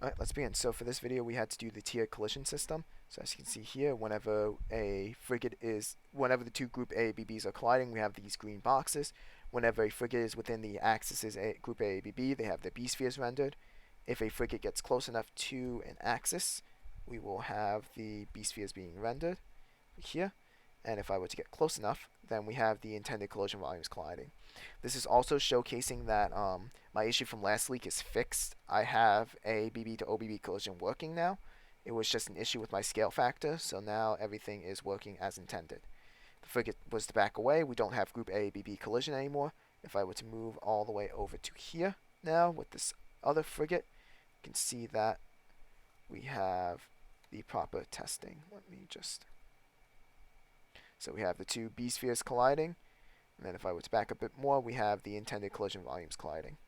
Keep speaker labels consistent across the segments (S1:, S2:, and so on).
S1: Alright, let's begin. So for this video, we had to do the tiered collision system. So as you can see here, whenever the two group A BBs are colliding, we have these green boxes. Whenever a frigate is within the axes group A BB, they have the B spheres rendered. If a frigate gets close enough to an axis, we will have the B spheres being rendered here. And if I were to get close enough, then we have the intended collision volumes colliding. This is also showcasing that my issue from last week is fixed. I have a BB to OBB collision working now. It was just an issue with my scale factor, so now everything is working as intended. If the frigate was to back away, we don't have group A BB collision anymore. If I were to move all the way over to here now with this other frigate, you can see that we have the proper testing. So we have the two B spheres colliding, and then if I were to back up a bit more, we have the intended collision volumes colliding.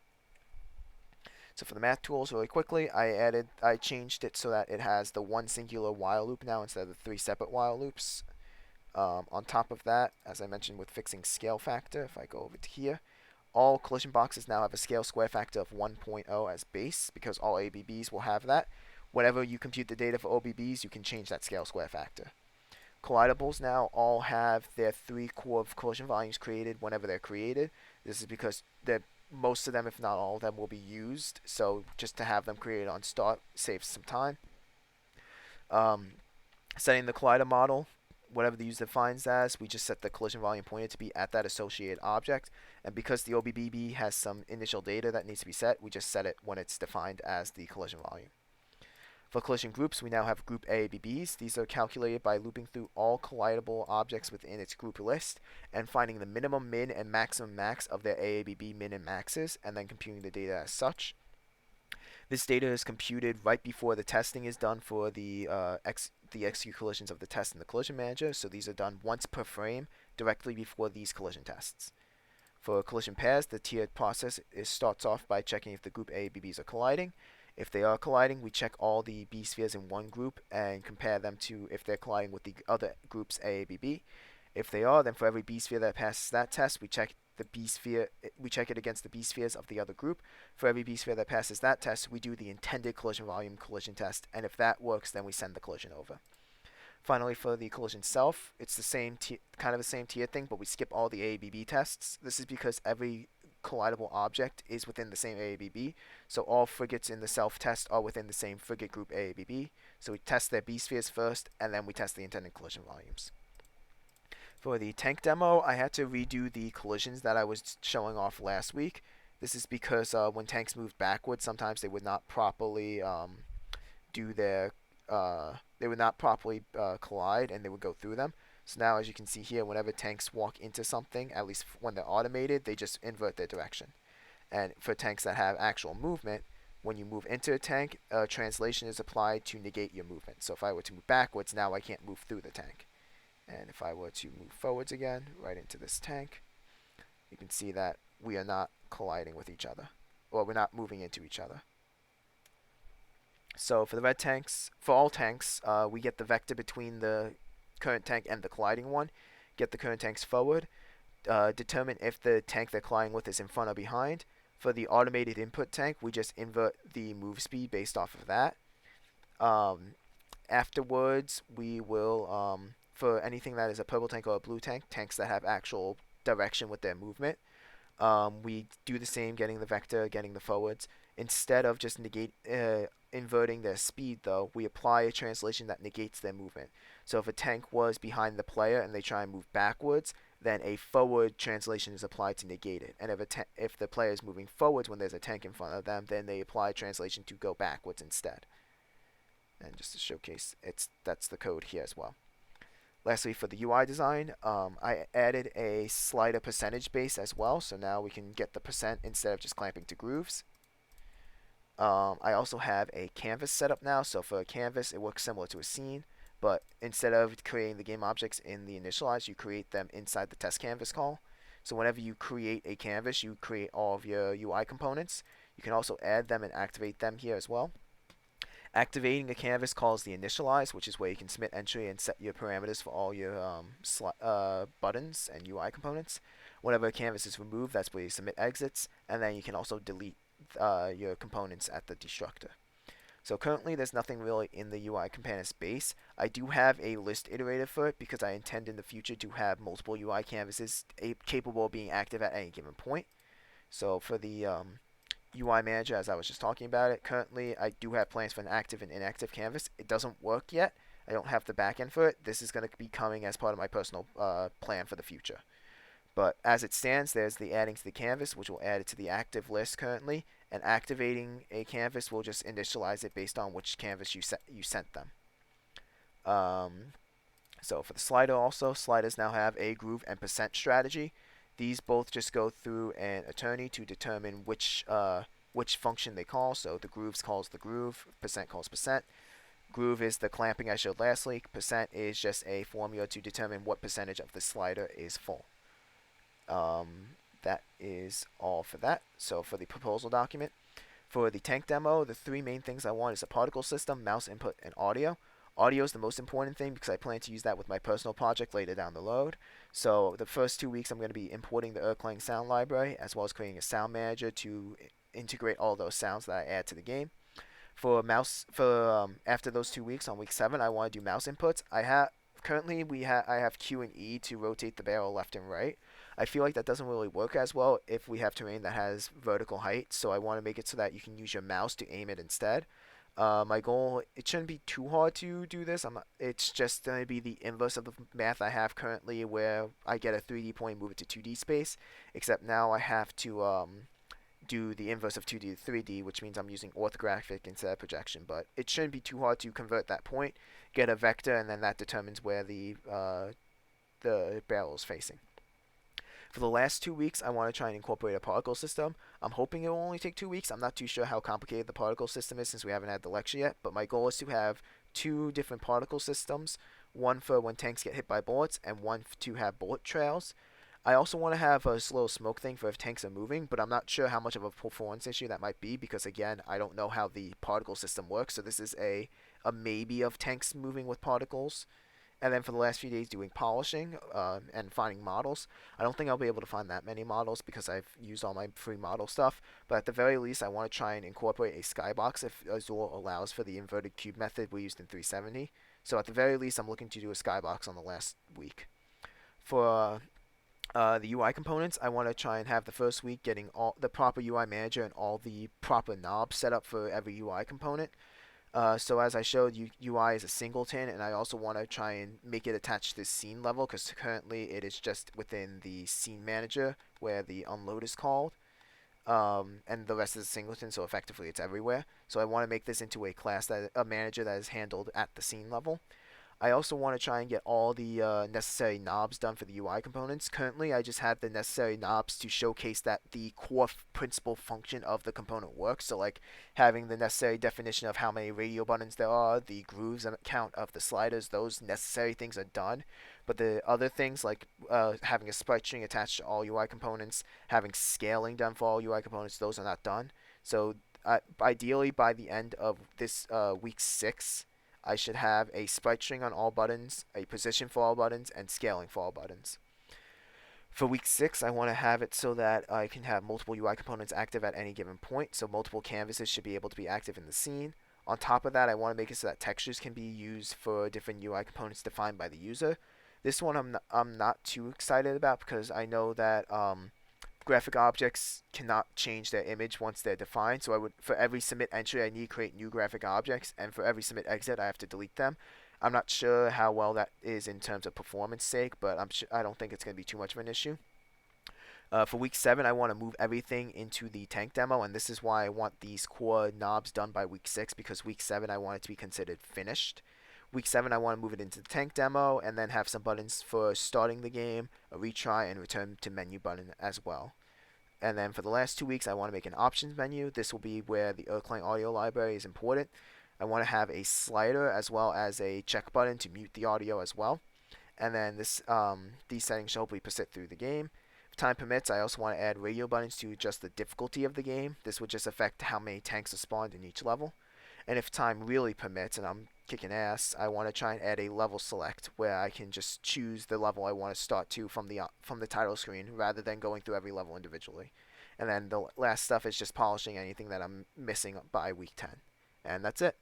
S1: So for the math tools, really quickly, I changed it so that it has the one singular while loop now instead of the three separate while loops. On top of that, as I mentioned with fixing scale factor, if I go over to here, all collision boxes now have a scale square factor of 1.0 as base because all ABBs will have that. Whenever you compute the data for OBBs, you can change that scale square factor. Collidables now all have their 3 core collision volumes created whenever they're created. This is because most of them, if not all of them, will be used. So just to have them created on start saves some time. Setting the collider model, whatever the user defines as, we just set the collision volume pointer to be at that associated object. And because the OBBB has some initial data that needs to be set, we just set it when it's defined as the collision volume. For collision groups, we now have group ABBs. These are calculated by looping through all collidable objects within its group list and finding the minimum min and maximum max of their AABB min and maxes, and then computing the data as such. This data is computed right before the testing is done for the execute collisions of the test in the collision manager. So these are done once per frame directly before these collision tests. For collision pairs, the tiered process starts off by checking if the group ABBs are colliding. If they are colliding, we check all the B spheres in one group and compare them to if they're colliding with the other group's AABB. If they are, then for every B sphere that passes that test, we check it against the B spheres of the other group. For every B sphere that passes that test, we do the intended collision volume collision test, and if that works, then we send the collision over. Finally, for the collision self, it's the same kind of the same tier thing, but we skip all the AABB tests. This is because every collidable object is within the same AABB, so all frigates in the self-test are within the same frigate group AABB. So we test their B spheres first, and then we test the intended collision volumes. For the tank demo, I had to redo the collisions that I was showing off last week. This is because when tanks moved backwards, sometimes they would not properly collide, and they would go through them. So now, as you can see here, whenever tanks walk into something, at least when they're automated, they just invert their direction. And for tanks that have actual movement, when you move into a tank, translation is applied to negate your movement. So if I were to move backwards, now I can't move through the tank. And if I were to move forwards again, right into this tank, you can see that we are not colliding with each other. Or we're not moving into each other. So for the red tanks, for all tanks, we get the vector between the current tank and the colliding one, get the current tanks forward, determine if the tank they're colliding with is in front or behind. For the automated input tank, we just invert the move speed based off of that. Afterwards, we will, for anything that is a purple tank or a blue tank, tanks that have actual direction with their movement, we do the same, getting the vector, getting the forwards. Instead of just inverting their speed, though, we apply a translation that negates their movement. So if a tank was behind the player and they try and move backwards, then a forward translation is applied to negate it. And if the player is moving forwards when there's a tank in front of them, then they apply a translation to go backwards instead. And just to showcase, that's the code here as well. Lastly, for the UI design, I added a slider percentage base as well, so now we can get the percent instead of just clamping to grooves. I also have a canvas set up now, so for a canvas, it works similar to a scene, but instead of creating the game objects in the initialize, you create them inside the test canvas call. So whenever you create a canvas, you create all of your UI components. You can also add them and activate them here as well. Activating a canvas calls the initialize, which is where you can submit entry and set your parameters for all your buttons and UI components. Whenever a canvas is removed, that's where you submit exits, and then you can also delete your components at the destructor. So currently there's nothing really in the UI companion space. I do have a list iterator for it because I intend in the future to have multiple UI canvases capable of being active at any given point. So for the UI manager, as I was just talking about it, currently I do have plans for an active and inactive canvas. It doesn't work yet. I don't have the backend for it. This is going to be coming as part of my personal plan for the future. But as it stands, there's the adding to the canvas, which will add it to the active list currently, and activating a canvas will just initialize it based on which canvas you sent them. Um, so for the slider also, sliders now have a groove and percent strategy. These both just go through an attorney to determine which function they call. So the grooves calls the groove, percent calls percent. Groove is the clamping I showed last week. Percent is just a formula to determine what percentage of the slider is full. That is all for that. So for the proposal document, for the tank demo, the three main things I want is a particle system, mouse input, and audio. Audio is the most important thing because I plan to use that with my personal project later down the road. So the first 2 weeks I'm going to be importing the Erklang sound library as well as creating a sound manager to integrate all those sounds that I add to the game. For after those 2 weeks on week 7, I want to do mouse inputs. I have Q and E to rotate the barrel left and right. I feel like that doesn't really work as well if we have terrain that has vertical height, so I want to make it so that you can use your mouse to aim it instead. My goal, it shouldn't be too hard to do this. It's just going to be the inverse of the math I have currently where I get a 3D point and move it to 2D space, except now I have to do the inverse of 2D to 3D, which means I'm using orthographic instead of projection. But it shouldn't be too hard to convert that point, get a vector, and then that determines where the barrel is facing. For the last 2 weeks, I want to try and incorporate a particle system. I'm hoping it will only take 2 weeks. I'm not too sure how complicated the particle system is since we haven't had the lecture yet, but my goal is to have two different particle systems, one for when tanks get hit by bullets and one to have bullet trails. I also want to have a slow smoke thing for if tanks are moving, but I'm not sure how much of a performance issue that might be because, again, I don't know how the particle system works, so this is a maybe of tanks moving with particles. And then for the last few days doing polishing and finding models. I don't think I'll be able to find that many models because I've used all my free model stuff. But at the very least, I want to try and incorporate a skybox if Azure allows for the inverted cube method we used in 370. So at the very least, I'm looking to do a skybox on the last week. For the UI components, I want to try and have the first week getting all the proper UI manager and all the proper knobs set up for every UI component. So as I showed, UI is a singleton, and I also want to try and make it attached to the scene level because currently it is just within the scene manager where the unload is called, and the rest is a singleton, so effectively it's everywhere. So I want to make this into a manager that is handled at the scene level. I also want to try and get all the necessary knobs done for the UI components. Currently, I just have the necessary knobs to showcase that the core principal function of the component works. So like having the necessary definition of how many radio buttons there are, the grooves and count of the sliders, those necessary things are done. But the other things like having a sprite string attached to all UI components, having scaling done for all UI components, those are not done. So ideally by the end of this week 6, I should have a sprite string on all buttons, a position for all buttons, and scaling for all buttons. For week 6, I want to have it so that I can have multiple UI components active at any given point, so multiple canvases should be able to be active in the scene. On top of that, I want to make it so that textures can be used for different UI components defined by the user. This one I'm not too excited about because I know that graphic objects cannot change their image once they're defined. So for every submit entry, I need to create new graphic objects, and for every submit exit, I have to delete them. I'm not sure how well that is in terms of performance sake, but I don't think it's going to be too much of an issue. For week 7, I want to move everything into the tank demo, and this is why I want these core knobs done by week 6, because week 7 I want it to be considered finished. Week 7, I want to move it into the tank demo, and then have some buttons for starting the game, a retry, and return to menu button as well. And then for the last 2 weeks, I want to make an options menu. This will be where the Erklang audio library is imported. I want to have a slider as well as a check button to mute the audio as well. And then these settings should hopefully persist through the game. If time permits, I also want to add radio buttons to adjust the difficulty of the game. This would just affect how many tanks are spawned in each level. And if time really permits, and I'm kicking ass, I want to try and add a level select where I can just choose the level I want to start to from the title screen rather than going through every level individually. And then the last stuff is just polishing anything that I'm missing by week 10. And that's it.